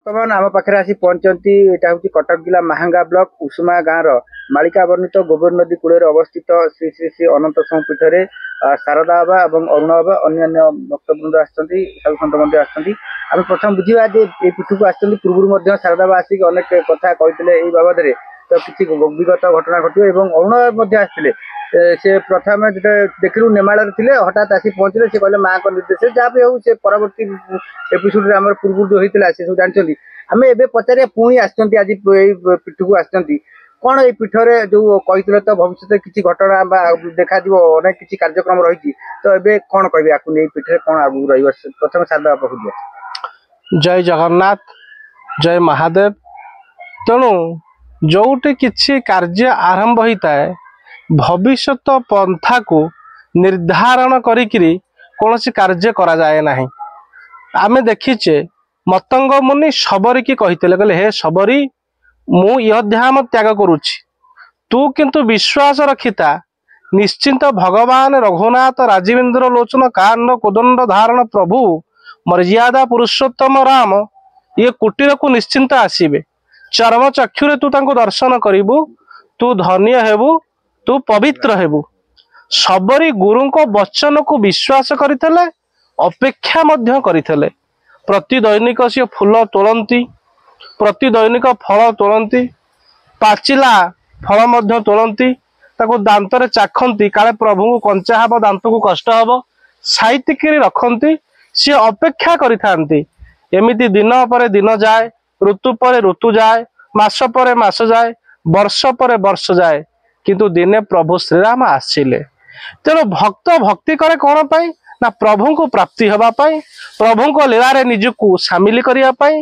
ବର୍ତ୍ତମାନ ଆମ ପାଖରେ ଆସି ପହଞ୍ଚିଛନ୍ତି। ଏଇଟା ହେଉଛି କଟକ ଜିଲ୍ଲା ମାହାଙ୍ଗା ବ୍ଲକ ଉଷୁମା ଗାଁର ମାଳିକା ବର୍ଣ୍ଣିତ ଗୋବର ନଦୀ କୂଳରେ ଅବସ୍ଥିତ ଶ୍ରୀ ଶ୍ରୀ ଶ୍ରୀ ଅନନ୍ତ ଶମ୍ଭୁ ପୀଠରେ ଶାରଦା ବାବା ଏବଂ ଅରୁଣ ବାବା ଅନ୍ୟାନ୍ୟ ଭକ୍ତବୃନ୍ଦ ଆସିଛନ୍ତି, ସାଧୁସନ୍ଥ ମଧ୍ୟ ଆସିଛନ୍ତି। ଆମେ ପ୍ରଥମେ ବୁଝିବା ଯେ এই ପୀଠକୁ ଆସିଛନ୍ତି ପୂର୍ବରୁ ମଧ୍ୟ ଶାରଦା ବାବା ଆସିକି ଅନେକ କଥା କହିଥିଲେ এই ବାବଦରେ, ତ କିଛି ବିଗତ ଘଟଣା ଘଟିବ ଏବଂ ଅରୁଣ ବାବା ମଧ୍ୟ ଆସିଥିଲେ। ସେ ପ୍ରଥମେ ଯେତେ ଦେଖିଲୁ ନେମାଳରେ ଥିଲେ, ହଠାତ୍ ଆସି ପହଞ୍ଚିଲେ। ସେ କହିଲେ ମାଙ୍କ ନିର୍ଦ୍ଦେଶ ଯାହା ବି ହଉ, ସେ ପରବର୍ତ୍ତୀ ଏପିସୋଡରେ ଆମର ପୂର୍ବରୁ ଯୋଉ ହେଇଥିଲା ସେ ସବୁ ଜାଣିଛନ୍ତି। ଆମେ ଏବେ ପଚାରିବା ପୁଣି ଆସିଛନ୍ତି, ଆଜି ଏଇ ପୀଠକୁ ଆସିଛନ୍ତି, କଣ ଏଇ ପୀଠରେ ଯୋଉ କହିଥିଲେ ତ ଭବିଷ୍ୟତରେ କିଛି ଘଟଣା ବା ଦେଖାଯିବ, ଅନେକ କିଛି କାର୍ଯ୍ୟକ୍ରମ ରହିଛି, ତ ଏବେ କଣ କହିବେ ଆକୁ ନେଇ ପୀଠରେ କଣ ଆଗକୁ ରହିବ? ପ୍ରଥମେ ଶାରଦା ବାପା କହିବେ। ଜୟ ଜଗନ୍ନାଥ, ଜୟ ମହାଦେବ। ତେଣୁ ଯୋଉଠି କିଛି କାର୍ଯ୍ୟ ଆରମ୍ଭ ହୋଇଥାଏ, ଭବିଷ୍ୟତ ପନ୍ଥାକୁ ନିର୍ଦ୍ଧାରଣ କରିକିରି କୌଣସି କାର୍ଯ୍ୟ କରାଯାଏ ନାହିଁ। ଆମେ ଦେଖିଛେ ମତଙ୍ଗ ମୁନି ଶବରୀକି କହିଥିଲେ, କହିଲେ ହେ ଶବରୀ, ମୁଁ ଇହଧ୍ୟାମ ତ୍ୟାଗ କରୁଛି, ତୁ କିନ୍ତୁ ବିଶ୍ୱାସ ରଖିତା, ନିଶ୍ଚିନ୍ତ ଭଗବାନ ରଘୁନାଥ ରାଜୀବେନ୍ଦ୍ର ଲୋଚନ କାଣ୍ଡ କୋଦଣ୍ଡ ଧାରଣ ପ୍ରଭୁ ମର୍ଯ୍ୟାଦା ପୁରୁଷୋତ୍ତମ ରାମ ଇଏ କୁଟୀରକୁ ନିଶ୍ଚିନ୍ତ ଆସିବେ। ଚର୍ମ ଚକ୍ଷୁରେ ତୁ ତାଙ୍କୁ ଦର୍ଶନ କରିବୁ, ତୁ ଧନ୍ୟ ହେବୁ, ତୁ ପବିତ୍ର ହେବୁ। ଶବରୀ ଗୁରୁଙ୍କ ବଚନକୁ ବିଶ୍ୱାସ କରିଥିଲେ, ଅପେକ୍ଷା ମଧ୍ୟ କରିଥିଲେ। ପ୍ରତି ଦୈନିକ ସିଏ ଫୁଲ ତୋଳନ୍ତି, ପ୍ରତି ଦୈନିକ ଫଳ ତୋଳନ୍ତି, ପାଚିଲା ଫଳ ମଧ୍ୟ ତୋଳନ୍ତି, ତାକୁ ଦାନ୍ତରେ ଚାଖନ୍ତି, କାଳେ ପ୍ରଭୁଙ୍କୁ କଞ୍ଚା ହବ, ଦାନ୍ତକୁ କଷ୍ଟ ହବ, ସାଇତିକିରି ରଖନ୍ତି। ସିଏ ଅପେକ୍ଷା କରିଥାନ୍ତି। ଏମିତି ଦିନ ପରେ ଦିନ ଯାଏ, ଋତୁ ପରେ ଋତୁ ଯାଏ, ମାସ ପରେ ମାସ ଯାଏ, ବର୍ଷ ପରେ ବର୍ଷ ଯାଏ, କିନ୍ତୁ ଦିନେ ପ୍ରଭୁ ଶ୍ରୀରାମ ଆସିଲେ। ତେଣୁ ଭକ୍ତ ଭକ୍ତି କରେ କଣ ପାଇଁ ନା ପ୍ରଭୁଙ୍କୁ ପ୍ରାପ୍ତି ହେବା ପାଇଁ, ପ୍ରଭୁଙ୍କ ଲୀଳାରେ ନିଜକୁ ସାମିଲ କରିବା ପାଇଁ,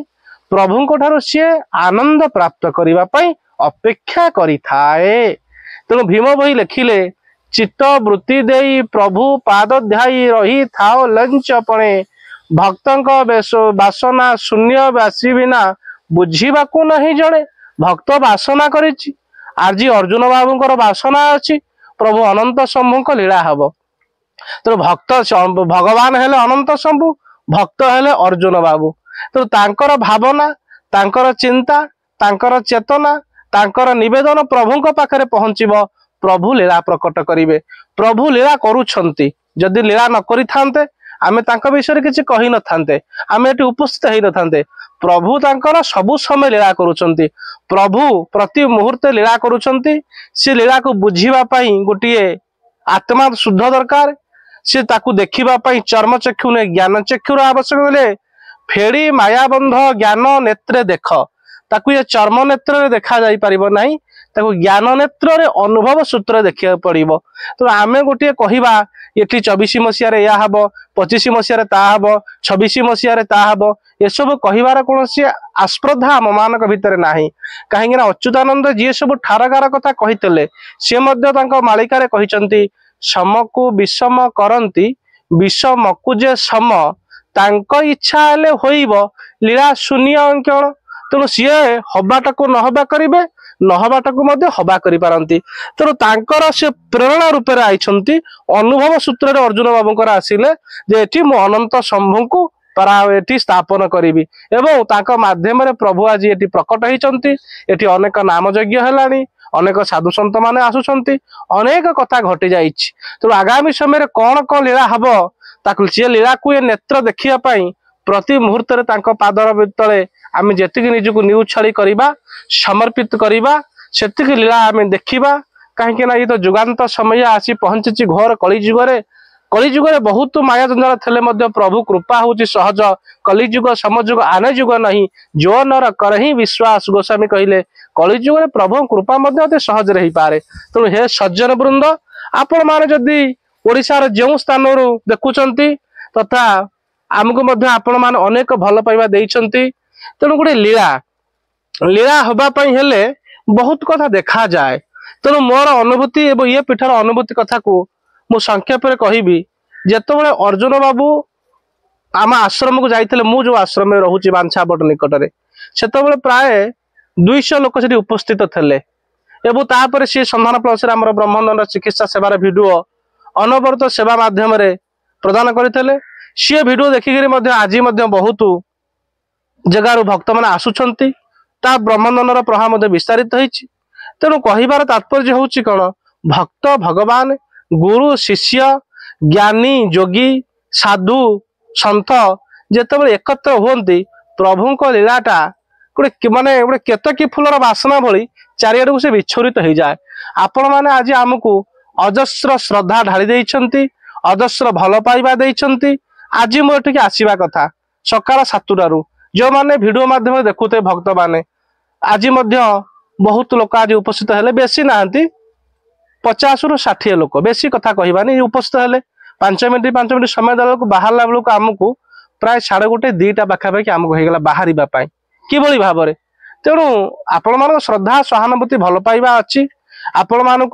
ପ୍ରଭୁଙ୍କ ଠାରୁ ସିଏ ଆନନ୍ଦ ପ୍ରାପ୍ତ କରିବା ପାଇଁ ଅପେକ୍ଷା କରିଥାଏ। ତେଣୁ ଭୀମ ବହି ଲେଖିଲେ, ଚିତ୍ତ ବୃତ୍ତି ଦେଇ ପ୍ରଭୁ ପାଦ ଧ୍ୟାଇ ରହି ଥାଅ ଲଞ୍ଚପଣେ, ଭକ୍ତଙ୍କ ବାସନା ଶୂନ୍ୟ ବାସି ବିନା ବୁଝିବାକୁ ନାହିଁ ଜଣେ। ଭକ୍ତ ବାସନା କରିଛି, ଆଜି ଅର୍ଜୁନ ବାବୁଙ୍କର ବାସନା ଅଛି, ପ୍ରଭୁ ଅନନ୍ତ ଶମ୍ଭୁଙ୍କ ଲୀଳା ହବ। ତେଣୁ ଭକ୍ତ ଭଗବାନ ହେଲେ ଅନନ୍ତ ଶମ୍ଭୁ, ଭକ୍ତ ହେଲେ ଅର୍ଜୁନ ବାବୁ। ତେଣୁ ତାଙ୍କର ଭାବନା, ତାଙ୍କର ଚିନ୍ତା, ତାଙ୍କର ଚେତନା, ତାଙ୍କର ନିବେଦନ ପ୍ରଭୁଙ୍କ ପାଖରେ ପହଞ୍ଚିବ, ପ୍ରଭୁ ଲୀଳା ପ୍ରକଟ କରିବେ। ପ୍ରଭୁ ଲୀଳା କରୁଛନ୍ତି, ଯଦି ଲୀଳା ନ କରିଥାନ୍ତେ ଆମେ ତାଙ୍କ ବିଷୟରେ କିଛି କହିନଥାନ୍ତେ, ଆମେ ଏଠି ଉପସ୍ଥିତ ହେଇନଥାନ୍ତେ। ପ୍ରଭୁ ତାଙ୍କର ସବୁ ସମୟ ଲୀଳା କରୁଛନ୍ତି, ପ୍ରଭୁ ପ୍ରତି ମୁହୂର୍ତ୍ତେ ଲୀଳା କରୁଛନ୍ତି। ସେ ଲୀଳାକୁ ବୁଝିବା ପାଇଁ ଗୋଟିଏ ଆତ୍ମା ଶୁଦ୍ଧ ଦରକାର। ସେ ତାକୁ ଦେଖିବା ପାଇଁ ଚର୍ମ ଚକ୍ଷୁ ନୁହେଁ, ଜ୍ଞାନ ଚକ୍ଷୁର ଆବଶ୍ୟକ। ହେଲେ ଫେଡ଼ି ମାୟାବନ୍ଧ ଜ୍ଞାନ ନେତ୍ରେ ଦେଖ, ତାକୁ ଏ ଚର୍ମ ନେତ୍ରରେ ଦେଖା ଯାଇପାରିବ ନାହିଁ, ତାକୁ ଜ୍ଞାନ ନେତ୍ରରେ ଅନୁଭବ ସୂତ୍ରରେ ଦେଖିବାକୁ ପଡିବ। ତେଣୁ ଆମେ ଗୋଟିଏ କହିବା ଏଠି 24 ମସିହାରେ ଏହା ହବ, 25 ମସିହାରେ ତାହା ହବ, 26 ମସିହାରେ ତାହା ହବ, ଏସବୁ କହିବାର କୌଣସି ଆସ୍ପର୍ଦ୍ଧା ଆମ ମାନଙ୍କ ଭିତରେ ନାହିଁ। କାହିଁକି ନା ଅଚ୍ୟୁତାନନ୍ଦ ଯିଏ ସବୁ ଠାରଗାର କଥା କହିଥିଲେ, ସେ ମଧ୍ୟ ତାଙ୍କ ମାଳିକାରେ କହିଛନ୍ତି, ସମକୁ ବିଷମ କରନ୍ତି, ବିଷମକୁ ଯେ ସମ, ତାଙ୍କ ଇଚ୍ଛା ହେଲେ ହୋଇବ ଲୀଳା ଶୂନ୍ୟ ଅଙ୍କଣ। ତେଣୁ ସିଏ ହବାଟାକୁ ନହବା କରିବେ, ନହବାଟାକୁ ମଧ୍ୟ ହବା କରିପାରନ୍ତି। ତେଣୁ ତାଙ୍କର ସେ ପ୍ରେରଣା ରୂପରେ ଆଇଛନ୍ତି। ଅନୁଭବ ସୂତ୍ରରେ ଅର୍ଜୁନ ବାବୁଙ୍କର ଆସିଲେ ଯେ ଏଠି ମୁଁ ଅନନ୍ତ ଶମ୍ଭୁଙ୍କୁ ଏଠି ସ୍ଥାପନ କରିବି, ଏବଂ ତାଙ୍କ ମାଧ୍ୟମରେ ପ୍ରଭୁ ଆଜି ଏଠି ପ୍ରକଟ ହେଇଛନ୍ତି। ଏଠି ଅନେକ ନାମ ଯଜ୍ଞ ହେଲାଣି, ଅନେକ ସାଧୁ ସନ୍ଥ ମାନେ ଆସୁଛନ୍ତି, ଅନେକ କଥା ଘଟି ଯାଇଛି। ତେଣୁ ଆଗାମୀ ସମୟରେ କଣ କଣ ଲୀଳା ହବ, ତାକୁ ସେ ଲୀଳାକୁ ଏ ନେତ୍ର ଦେଖିବା ପାଇଁ ପ୍ରତି ମୁହୂର୍ତ୍ତରେ ତାଙ୍କ ପାଦର ତଳେ ଆମେ ଯେତିକି ନିଜକୁ ନିଉଛାଳି କରିବା, ସମର୍ପିତ କରିବା, ସେତିକି ଲୀଳା ଆମେ ଦେଖିବା। କାହିଁକି ନା ଏଇ ତ ଯୁଗାନ୍ତ ସମୟ ଆସି ପହଞ୍ଚିଛି ଘୋର କଳିଯୁଗରେ। କଳିଯୁଗରେ ବହୁତ ମାୟା ଜଞ୍ଜାଳ ଥିଲେ ମଧ୍ୟ ପ୍ରଭୁ କୃପା ହଉଛି ସହଜ। କଳିଯୁଗ ସମଯୁଗ ଆନେ ଯୁଗ ନାହିଁ, ଯୋ ନର କରହିଁ ବିଶ୍ୱାସ। ଗୋସ୍ୱାମୀ କହିଲେ କଳିଯୁଗରେ ପ୍ରଭୁଙ୍କ କୃପା ମଧ୍ୟ ଅତି ସହଜରେ ହେଇପାରେ। ତେଣୁ ହେ ସଜ୍ଜନ ବୃନ୍ଦ, ଆପଣ ମାନେ ଯଦି ଓଡ଼ିଶାର ଯେଉଁ ସ୍ଥାନରୁ ଦେଖୁଛନ୍ତି, ତଥା ଆମକୁ ମଧ୍ୟ ଆପଣ ମାନେ ଅନେକ ଭଲ ପାଇବା ଦେଇଛନ୍ତି। ତେଣୁ ଗୋଟେ ଲୀଳା ହବା ପାଇଁ ହେଲେ ବହୁତ କଥା ଦେଖାଯାଏ। ତେଣୁ ମୋର ଅନୁଭୂତି ଏବଂ ଇଏ ପୀଠର ଅନୁଭୂତି କଥାକୁ ମୁଁ ସଂକ୍ଷେପରେ କହିବି। ଯେତେବେଳେ ଅର୍ଜୁନ ବାବୁ ଆମ ଆଶ୍ରମକୁ ଯାଇଥିଲେ, ମୁଁ ଯୋଉ ଆଶ୍ରମରେ ରହୁଛି ବାଞ୍ଛାବଟ ନିକଟରେ, ସେତେବେଳେ ପ୍ରାୟ 200 ଲୋକ ସେଠି ଉପସ୍ଥିତ ଥିଲେ। ଏବଂ ତାପରେ ସିଏ ସନ୍ଧାନ ପ୍ଲସରେ ଆମର ବ୍ରହ୍ମାଣ୍ଡର ଚିକିତ୍ସା ସେବାର ଭିଡିଓ ଅନବରତ ସେବା ମାଧ୍ୟମରେ ପ୍ରଦାନ କରିଥିଲେ। ସିଏ ଭିଡିଓ ଦେଖିକିରି ମଧ୍ୟ ଆଜି ମଧ୍ୟ ବହୁତ जगार भक्त मैंने आसुंच ता ब्रह्मांडर प्रभाव विस्तारित होती तेणु कहबार तात्पर्य हूँ कौन भक्त भगवान गुरु शिष्य ज्ञानी जोगी साधु सन्थ जिते एकत्र हुंती प्रभु लीलाटा गोटे माने गोटे केतकी फूलर बासना भली चारिआड को से विच्छोरित हो जाए। आपण मैंने आज आमको अजस्र श्रद्धा ढाली देइछंती अजस्र भल पाइबा देइछंती। आज मोटिके आसीबा कथा सकाळ 7टारू जो माने वीडियो माध्यम देखुते भक्त माने आज बहुत लोक आज उपस्थित हेले बेसी नाहंती 50 रु 60 लोक बेसी कथा कहबानी उपस्थित हेले 5 मिनिट समय देला बाहरला बेलू आमको प्राय 1:30 2टा पाखापाखि आमको होगा बाहर कि भाव में तेणु आपण मान श्रद्धा सहानुभूति भल पाइबा अच्छी आपण मानू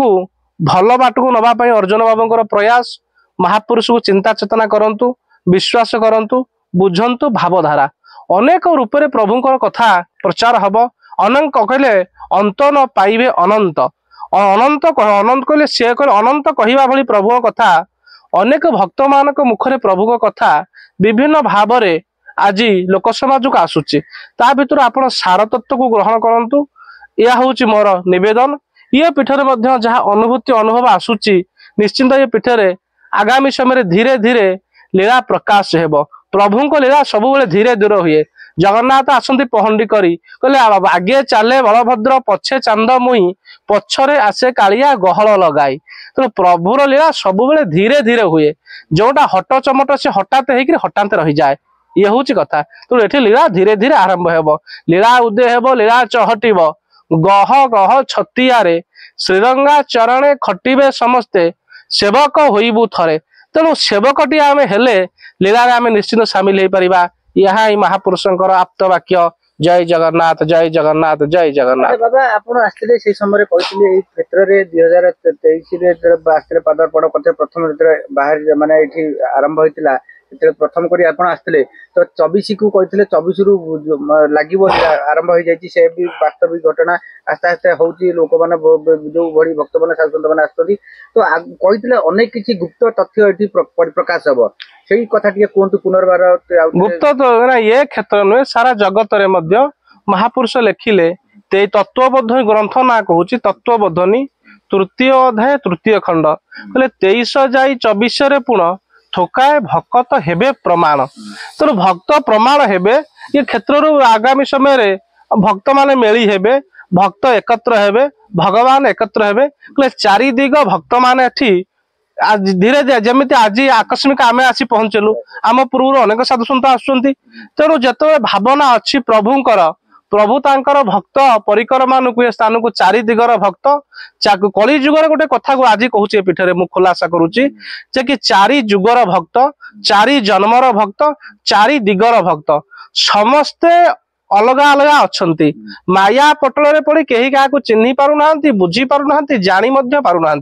भल बाट को नवाई अर्जुन बाबूर प्रयास महापुरुष को चिंता चेतना करंतु विश्वास करंतु बुझंतु भावधारा अनेक रूप से प्रभुंकर कथा प्रचार हब अनंत कहले अंत न पाइबे अनंत अनंत अनंत कहले सी कहले अनंत कहवा भली प्रभु कथा अनेक भक्त मान मुखरे प्रभु कथा विभिन्न भाव में आज लोक समाज को आसूची ता भीतर आपण सार तत्व को ग्रहण करंतु यह हूँ मोर निवेदन। ये पीठर जहाँ अनुभूति अनुभव आसूची निश्चिंत ये पीठरे आगामी समय धीरे धीरे लीला प्रकाश हेब प्रभु को लीला सब धीरे धीरे हुए जगन्नाथ आसती पहंडी करी कहले आगे चले बलभद्र पछे चांद मुई पछरे आसे कालिया गहल लगाई तो प्रभुर लीला सब धीरे धीरे हुए जोटा हट चमट से हठात हठात रही जाए ये हूँ कथा तो ये लीला धीरे धीरे आरंभ हेब लीला उदय हेब लीला चहटिब गह गह छतियारे श्रीरंगा चरणे खटिबे समस्ते सेवक होइबु थरे तेणु सेवकटी आम हेले लीला आम निश्चित सामिल हो पारिबा यहाँ ही महापुरुषंकर आप्त वाक्य जय जगन्नाथ जय जगन्नाथ जय जगन्नाथ। बाबा आपण आस्ते से समय कहते क्षेत्र में 2023 आस्ते पदार्पण करते प्रथम बाहर माने ये आरंभ होता प्रथम करी आपण आस्ते तो 24 को कहते 24 रु लगे आरंभ हो जाए से भी वास्तविक घटना आस्ते आस्ते हूँ लोक मैंने जो भली भक्त मैंने साधु मैंने आसती तो कहते अनेक किसी गुप्त तथ्य ये परिप्रकाश हम से कथा कहतु पुनर्बार गुप्त तो ये क्षेत्र नुहे सारा जगत रे मध्य महापुरुष लेखिले ते तत्वबोध ग्रंथ ना कहूँ तत्वबोधनी तृतीय अध्याय तृतीय खंड कहले 23 जाई 24 रे पुण ठोकाए भक्त हेबे प्रमाण तेणु भक्त प्रमाण हेबे ये क्षेत्र आगामी समय भक्त माने मेली हेबे भक्त एकत्र हेबे भगवान एकत्र हेबे कहले चारि दिग भक्त माने एठी आज धीरे धीरे जमी आज आकस्मिक आम आसी पहुंचलु आम पूर्व अनेक साधु सन्त आसुचंती तेणु जिते भावना अच्छी प्रभुंकर प्रभु तांकर भक्त परिकर मानक ये स्थान को चारि दिगर भक्त कली जुगर गोटे कथा को आज कहूँ पीठरे मु खुलासा करुच्ची जे कि चारि जुगर भक्त चारि जन्मर भक्त चारि दिगर भक्त समस्ते अलगा अलगा अच्छंती माया पटल पड़ी कहीं क्या चिन्ह पारु ना बुझी पारु ना जानी मध्य पारु ना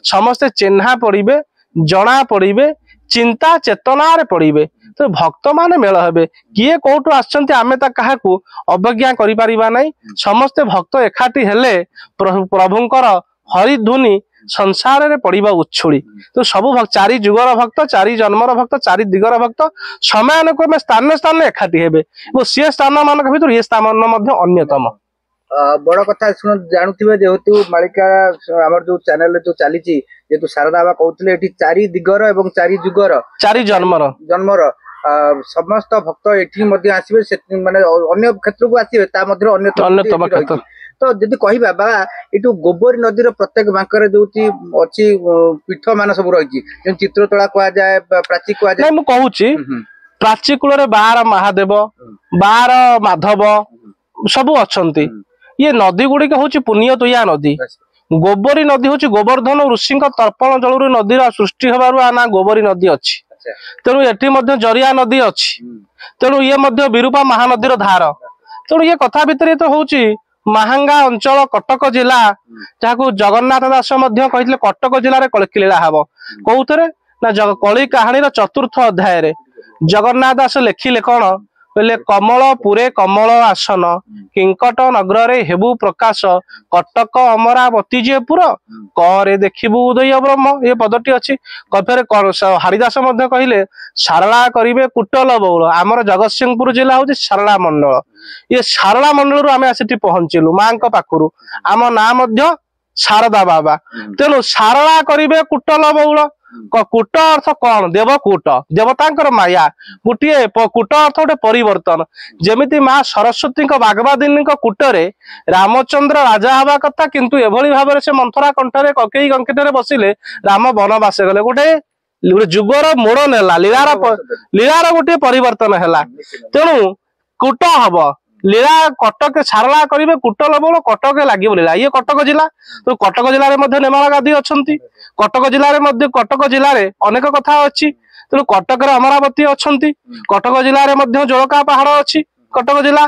समस्ते चिन्हा पड़े जना पड़े चिंता चेतना रे पड़े तो भक्त माने मेल हेबे किए कोठु आछंती आमे ता काहाकू अवज्ञा करि परिबा नै समस्ते भक्त एकाठी हेले प्रभुंकर हरिधुनी संसार रे पड़िबा उछुड़ी तो सबु भक्त चारि जुगर भक्त चारि जन्मर भक्त चारि दिगर भक्त समय में स्थान स्थान एकाठी हेबे वो सी स्थान मानक भीतर ये स्थान अन्यतम बड़ कथा शुण जानुवे जेहेतु मालिका आमर जो चैनल जो चली जेहेतु शारदा बाबा कहते ये चारि दिगर एवं चारि जुगर चारि जन्मर जन्मर समस्त भक्त ये आसवे माने अन्य क्षेत्र को आसवे अन्यतम क्षेत्र तो जदि कहबा बाबा एटू गोबरी नदी प्रत्येक बांकर जो अच्छी पीठ मान सब रही चित्रतोला कह जाए प्राची कह जाए मु कहूची प्राची कूल 12 महादेव 12 माधव सब अच्छंती ये नदी गुड़िक हूँ पुण्य तुया नदी गोबरी नदी हूँ गोवर्धन ऋषि तर्पण जल नदी सृष्टि हबारु ना गोबरी नदी अच्छी तेणु ये जरिया नदी अच्छी तेणु ये विरूपा महानदी धार तेणु ये कथा भितर तो हूँ महांगा अंचल कटक जिला जहाँ जगन्नाथ दास कहते कटक जिले में कल्की लीला हम कौन ना कली कहानी चतुर्थ अध्याय जगन्नाथ दास लिखिले कौन କହିଲେ କମଳ ପୁରେ କମଳ ଆସନ କିଙ୍କଟ ନଗରରେ ହେବୁ ପ୍ରକାଶ କଟକ ଅମରାବତୀ ଯେ ପୁର କରେ ଦେଖିବୁ ଉଦୟ ବ୍ରହ୍ମ ଏ ପଦଟି ଅଛି। କଫେରେ ହାରିଦାସ ମଧ୍ୟ କହିଲେ ସାରଳା କରିବେ କୁଟଲ ବଉଳ। ଆମର ଜଗତସିଂହପୁର ଜିଲ୍ଲା ହଉଛି ସାରଳା ମଣ୍ଡଳ। ଇଏ ସାରଳା ମଣ୍ଡଳରୁ ଆମେ ଆସିଠି ପହଞ୍ଚିଲୁ ମାଙ୍କ ପାଖରୁ। ଆମ ନାଁ ମଧ୍ୟ ଶାରଦା ବାବା। ତେଣୁ ସାରଳା କରିବେ କୁଟଲ ବଉଳ। କୂଟ ଅର୍ଥ କଣ? ଦେବକୂଟ, ଦେବତାଙ୍କର ମାୟା। ଗୋଟିଏ କୂଟ ଅର୍ଥ ଗୋଟେ ପରିବର୍ତ୍ତନ। ଯେମିତି ମା ସରସ୍ୱତୀଙ୍କ ବାଗବାଦିନୀଙ୍କ କୂଟରେ ରାମଚନ୍ଦ୍ର ରାଜା ହବା କଥା, କିନ୍ତୁ ଏଭଳି ଭାବରେ ସେ ମନ୍ଥରା କଣ୍ଠରେ କକେଇ ଗଙ୍କିତରେ ବସିଲେ ରାମ ବନବାସ ଗଲେ। ଗୋଟେ ଯୁଗର ମୋଡ ନେଲା, ଲୀଳାର ଗୋଟିଏ ପରିବର୍ତ୍ତନ ହେଲା। ତେଣୁ କୂଟ ହବ ଲୀଳା। କଟକ ସାରଳା କରିବେ କୁଟଲ ବଉଳ, କଟକ ଲାଗିବ ଲୀଳା। ଇଏ କଟକ ଜିଲ୍ଲା। ତ କଟକ ଜିଲ୍ଲାରେ ମଧ୍ୟ ନେମାଳ ଗାଦି ଅଛନ୍ତି। କଟକ ଜିଲ୍ଲାରେ ଅନେକ କଥା ଅଛି। ତେଣୁ କଟକରେ ଅମରାବତୀ ଅଛନ୍ତି। କଟକ ଜିଲ୍ଲାରେ ମଧ୍ୟ ଜଳକା ପାହାଡ ଅଛି କଟକ ଜିଲ୍ଲା।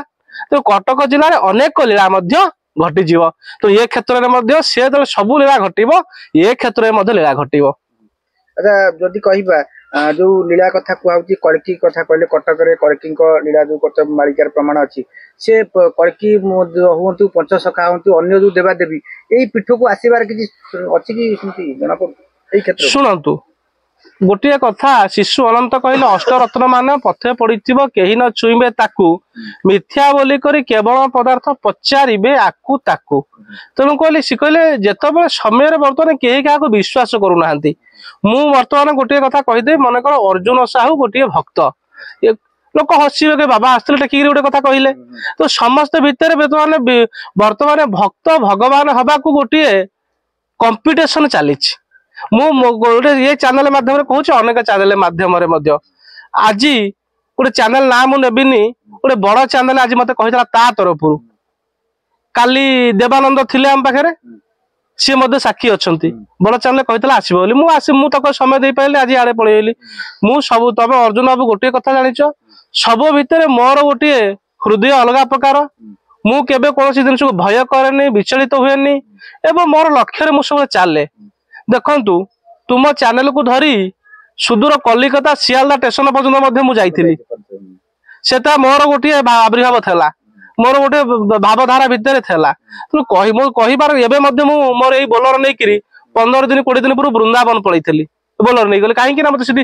ତେଣୁ କଟକ ଜିଲ୍ଲାରେ ଅନେକ ଲୀଳା ମଧ୍ୟ ଘଟିଯିବ। ତ ଏ କ୍ଷେତ୍ରରେ ମଧ୍ୟ ସେ ସବୁ ଲୀଳା ଘଟିବ, ଏ କ୍ଷେତ୍ରରେ ମଧ୍ୟ ଲୀଳା ଘଟିବ। ଆଚ୍ଛା, ଯଦି କହିବା ଯୋଉ ଲୀଳା କଥା କୁହାଉଛି, କଳ୍କି କଥା କହିଲେ, କଟକରେ କଳ୍କିଙ୍କ ଲୀଳା ଯୋଉ କଟକ ମାଳିକାର ପ୍ରମାଣ ଅଛି, ସେ କଳ୍କି ହୁଅନ୍ତୁ, ପଞ୍ଚସଖା ହୁଅନ୍ତୁ, ଅନ୍ୟ ଯୋଉ ଦେବାଦେବୀ ଏଇ ପୀଠକୁ ଆସିବାର କିଛି ଅଛି କି ସେମିତି ଜଣାପଡୁ ଏଇ କ୍ଷେତ୍ରରେ? ଶୁଣନ୍ତୁ, ଗୋଟିଏ କଥା ଶିଶୁ ଅନନ୍ତ କହିଲେ ଅଷ୍ଟରତ୍ନ ମାନେ ପଥେ ପଡିଥିବ କେହି ନ ଛୁଇଁବେ ତାକୁ, ମିଥ୍ୟା ବୋଲି କରି କେବଳ ପଦାର୍ଥ ପଚାରିବେ ଆକୁ ତାକୁ। ତେଣୁ କହିଲେ ସେ କହିଲେ ଯେତେବେଳେ ସମୟରେ ବର୍ତ୍ତମାନ କେହି କାହାକୁ ବିଶ୍ୱାସ କରୁନାହାନ୍ତି। ମୁଁ ବର୍ତ୍ତମାନ ଗୋଟିଏ କଥା କହିଦେବି, ମନେକର ଅର୍ଜୁନ ସାହୁ ଗୋଟିଏ ଭକ୍ତ, ଲୋକ ହସିବେ କି ବାବା ଆସିଥିଲେ ଟେକିକିରି ଗୋଟେ କଥା କହିଲେ। ତ ସମସ୍ତେ ଭିତରେ ବର୍ତ୍ତମାନ ଭକ୍ତ ଭଗବାନ ହବାକୁ ଗୋଟିଏ କମ୍ପିଟିସନ ଚାଲିଛି। ମୁଁ ଗୋଟେ ଏ ଚ୍ୟାନେଲ ମାଧ୍ୟମରେ କହୁଛି, ଅନେକ ଚ୍ୟାନେଲ ମାଧ୍ୟମରେ ମଧ୍ୟ। ଆଜି ଗୋଟେ ଚ୍ୟାନେଲ ନାଁ ମୁଁ ନେବିନି, ଗୋଟେ ବଡ ଚ୍ୟାନେଲ ଆଜି ମତେ କହିଥିଲା ତା ତରଫରୁ, କାଲି ଦେବାନନ୍ଦ ଥିଲେ ଆମ ପାଖରେ, ସିଏ ମଧ୍ୟ ସାକ୍ଷୀ ଅଛନ୍ତି, ବଡ ଚ୍ୟାନେଲ କହିଥିଲା ଆସିବ ବୋଲି। ମୁଁ ତାକୁ ସମୟ ଦେଇପାରିଲି, ଆଜି ଆଡେ ପଳେଇଲି। ମୁଁ ସବୁ, ତମେ ଅର୍ଜୁନ ବାବୁ ଗୋଟିଏ କଥା ଜାଣିଛ, ସବୁ ଭିତରେ ମୋର ଗୋଟିଏ ହୃଦୟ ଅଲଗା ପ୍ରକାର। ମୁଁ କେବେ କୌଣସି ଜିନିଷକୁ ଭୟ କରେନି, ବିଚଳିତ ହୁଏନି, ଏବଂ ମୋର ଲକ୍ଷ୍ୟରେ ମୁଁ ସବୁବେଳେ ଚାଲେ। ଦେଖନ୍ତୁ, ତୁମ ଚ୍ୟାନେଲକୁ ଧରି ସୁଦୂର କଲିକତା ଶିଆଲଦା ଷ୍ଟେସନ ପର୍ଯ୍ୟନ୍ତ ମଧ୍ୟ ମୁଁ ଯାଇଥିଲି। ସେଟା ମୋର ଗୋଟିଏ ଆବିର୍ଭାବ ଥିଲା, ମୋର ଗୋଟେ ଭାବଧାରା ଭିତରେ ଥିଲା। ମୁଁ କହିବାର ଏବେ ମଧ୍ୟ ମୁଁ ମୋର ଏଇ ବୋଲର ନେଇକିରି 15 ଦିନ 20 ଦିନ ପୂର୍ବରୁ ବୃନ୍ଦାବନ ପଳେଇଥିଲି। ବୋଲର ନେଇଗଲି, କାହିଁକି ନା ମତେ ସେଠି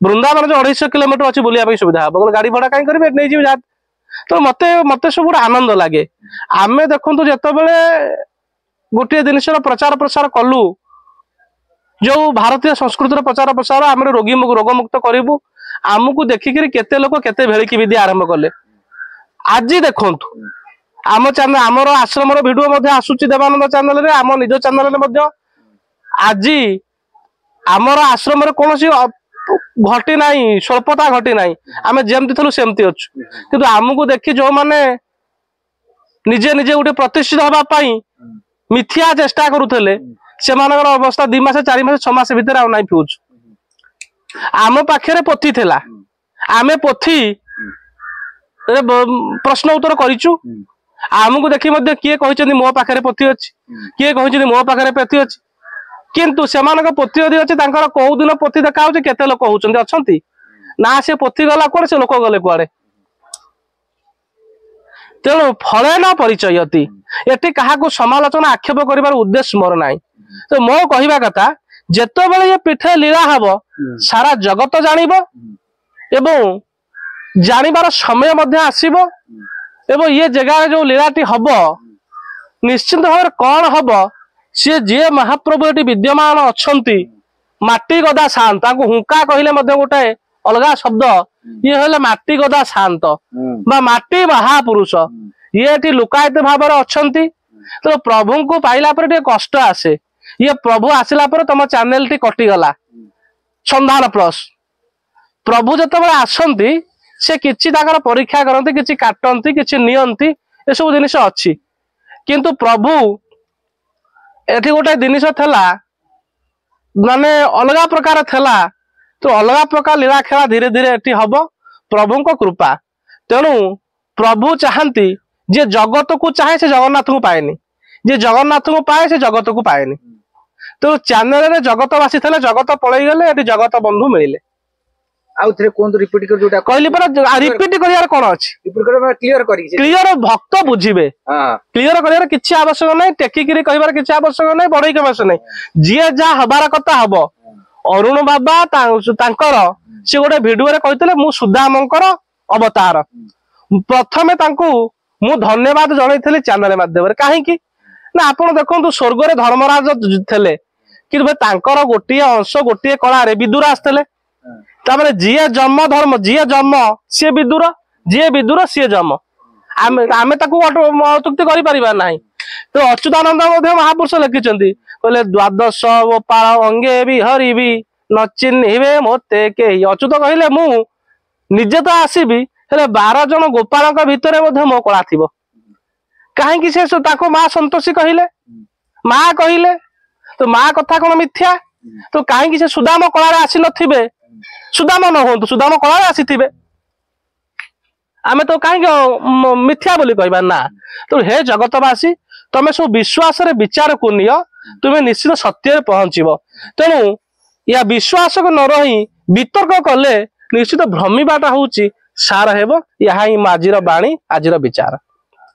ବୃନ୍ଦାବନ ଯୋଉ 250 କିଲୋମିଟର ଅଛି ବୁଲିବା ପାଇଁ ସୁବିଧା ହବ। ଗାଡି ଭଡା କାହିଁ କରିବେ, ନେଇଯିବି ଯାହା। ତ ମତେ ସବୁ ଗୋଟେ ଆନନ୍ଦ ଲାଗେ। ଆମେ ଦେଖନ୍ତୁ, ଯେତେବେଳେ ଗୋଟିଏ ଜିନିଷର ପ୍ରଚାର ପ୍ରସାର କଲୁ, ଯୋଉ ଭାରତୀୟ ସଂସ୍କୃତିର ପ୍ରଚାର ପ୍ରସାର, ଆମେ ରୋଗମୁକ୍ତ କରିବୁ, ଆମକୁ ଦେଖିକିରି କେତେ ଲୋକ କେତେ ଭେଳିକି ବିଦ୍ୟା ଆରମ୍ଭ କଲେ। ଆଜି ଦେଖନ୍ତୁ, ଆମ ଚ୍ୟାନେଲ, ଆମର ଆଶ୍ରମର ଭିଡିଓ ମଧ୍ୟ ଆସୁଛି ଦେବାନନ୍ଦ ଚ୍ୟାନେଲରେ, ଆମ ନିଜ ଚ୍ୟାନେଲରେ ମଧ୍ୟ। ଆଜି ଆମର ଆଶ୍ରମରେ କୌଣସି ଘଟି ନାହିଁ, ସ୍ୱଳ୍ପତା ଘଟି ନାହିଁ। ଆମେ ଯେମିତି ଥିଲୁ ସେମିତି ଅଛୁ। କିନ୍ତୁ ଆମକୁ ଦେଖି ଯୋଉମାନେ ନିଜେ ନିଜେ ଗୋଟେ ପ୍ରତିଷ୍ଠିତ ହବା ପାଇଁ ମିଥ୍ୟା ଚେଷ୍ଟା କରୁଥିଲେ, ସେମାନଙ୍କର ଅବସ୍ଥା 2 ମାସ 4 ମାସ 6 ମାସ ଭିତରେ ଆଉ ନାଇଁ ଫିଉଜ। ଆମ ପାଖରେ ପୋଥି ଥିଲା, ଆମେ ପୋଥି ପ୍ରଶ୍ନ ଉତ୍ତର କରିଛୁ। ଆମକୁ ଦେଖି ମଧ୍ୟ କିଏ କହିଛନ୍ତି ମୋ ପାଖରେ ପୋଥି ଅଛି, କିଏ କହିଛନ୍ତି ମୋ ପାଖରେ ପୋଥି ଅଛି। କିନ୍ତୁ ସେମାନଙ୍କ ପୋଥି ଯଦି ଅଛି, ତାଙ୍କର କୋଉ ଦିନ ପୋଥି ଦେଖା ହଉଛି, କେତେ ଲୋକ ହଉଛନ୍ତି ଅଛନ୍ତି ନା? ସେ ପୋଥି ଗଲା କୁଆଡେ, ସେ ଲୋକ ଗଲେ କୁଆଡେ। ତେଣୁ ଫଳେ ନ ପରିଚୟତି, ଏଠି କାହାକୁ ସମାଲୋଚନା ଆକ୍ଷେପ କରିବାର ଉଦ୍ଦେଶ୍ୟ ମୋର ନାହିଁ। ତ ମୋ କହିବା କଥା, ଯେତେବେଳେ ଏ ପୀଠରେ ଲୀଳା ହବ, ସାରା ଜଗତ ଜାଣିବ ଏବଂ ଜାଣିବାର ସମୟ ମଧ୍ୟ ଆସିବ। ଏବଂ ଏ ଜାଗାରେ ଯୋଉ ଲୀଳାଟି ହବ, ନିଶ୍ଚିନ୍ତ ଭାବରେ କଣ ହବ, ସିଏ ଯିଏ ମହାପ୍ରଭୁ ଏଠି ବିଦ୍ୟମାନ ଅଛନ୍ତି, ମାଟି ଗଦା ସାଆନ୍ତ, ତାଙ୍କୁ ହୁଙ୍କା କହିଲେ ମଧ୍ୟ ଗୋଟେ ଅଲଗା ଶବ୍ଦ। ଇଏ ହେଲେ ମାଟି ଗଦା ସାଆନ୍ତ ବା ମାଟି ମହାପୁରୁଷ। ଇଏ ଏଠି ଲୁକାୟିତ ଭାବରେ ଅଛନ୍ତି। ତ ପ୍ରଭୁଙ୍କୁ ପାଇଲା ପରେ ଟିକେ କଷ୍ଟ ଆସେ। ଇଏ ପ୍ରଭୁ ଆସିଲା ପରେ ତମ ଚ୍ୟାନେଲଟି କଟିଗଲା, ସନ୍ଧାନ ପ୍ଲସ୍। ପ୍ରଭୁ ଯେତେବେଳେ ଆସନ୍ତି, ସେ କିଛି ତାଙ୍କର ପରୀକ୍ଷା କରନ୍ତି, କିଛି କାଟନ୍ତି, କିଛି ନିଅନ୍ତି, ଏସବୁ ଜିନିଷ ଅଛି। କିନ୍ତୁ ପ୍ରଭୁ ଏଠି ଗୋଟେ ଜିନିଷ ଥିଲା, ମାନେ ଅଲଗା ପ୍ରକାର ଥିଲା। ତ ଅଲଗା ପ୍ରକାର ଲୀଳା ଖେଳା ଧୀରେ ଧୀରେ ଏଠି ହବ, ପ୍ରଭୁଙ୍କ କୃପା। ତେଣୁ ପ୍ରଭୁ ଚାହାନ୍ତି, ଯିଏ ଜଗତକୁ ଚାହେଁ ସେ ଜଗନ୍ନାଥଙ୍କୁ ପାଏନି, ଯିଏ ଜଗନ୍ନାଥଙ୍କୁ ପାଏ ସେ ଜଗତକୁ ପାଏନି। ତେଣୁ ଚ୍ୟାନେଲରେ ଜଗତବାସୀ ଥିଲେ, ଜଗତ ପଳେଇ ଗଲେ, ଏଠି ଜଗତ ବନ୍ଧୁ ମିଳିଲେ। आउ थे कोन रिपीट कर जोटा कहली पर रिपीट करियार कोन अछि रिपीट कर क्लियर करी क्लियर भक्त बुझिबे हां क्लियर करियार किछि आवश्यक नै टेकी करी कहिबार किछि आवश्यक नै बढई के आवश्यक नै जिए जा हबार कथा हबो अरुण बाबा तांकर से गोटे वीडियो रे कहतिले मु सुदामंकर अवतार प्रथमे तांकू मु धन्यवाद जणाइथिली चैनल माध्यम रे काहे कि ना आपण देखंतु स्वर्ग रे धर्मराज थेले कि तांकर गोटिए अंश गोटिए कला रे विदुर आस्तले तापर जिए जन्म धर्म जिए जन्म सी विदुर जी विदुर सी जन्म आमे आमे ताकू अतुक्ति करि परिबा नाही तो अच्युतानंद मध्य महापुरुष लिखिचंती कहले द्वादश गोपाल अंगे भी हरिबी न चिन्हिबे मोते के अच्युत कहले मु निजे तो आसीबी हेले 12 जन गोपालक भितरे मध्य मो कला थिबो काहे कि से ताको मां संतोषी कहले मां कहले तो मां कथा कोन मिथ्या तो काहे कि से सुदाम कला रे आसी नथिबे सुदाम न होंतु सुदाम कला रे आसीथिबे आमे तो काहे मिथ्या बोली कहबा ना तो हे जगतवासी तमे सब विश्वास रे विचार को नियो तुमे निश्चित सत्य रे पहुंचीबो तेनु या विश्वास को न रही वितर्क कले निश्चित भ्रमिबाटा होउची सार हेबो यहा ही माजीर बाणी आजीर विचार।